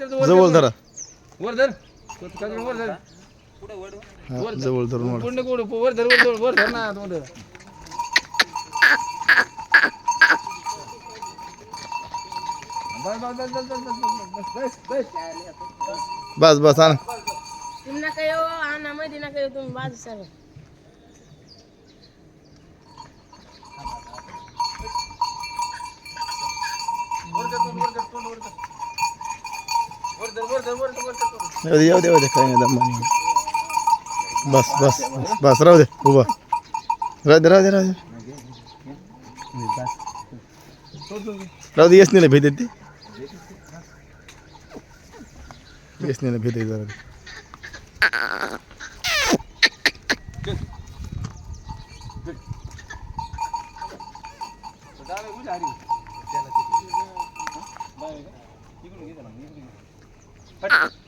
जवळ धरा वर धर वर धर हा, जवळ धरून वाढ. कोण कोण वर धर वर धर वर धर ना तोंड बस बस आण तुम्ही नका येऊ आणा मध्ये नका येऊ तुम्ही बाजू सर येऊ दे काही नाही दम बस बस बस बस राहू दे उभा राहू दे राहू दे राहू दे राहू दे येस नाही भेट ती येस नाही भेट जरा Hadi.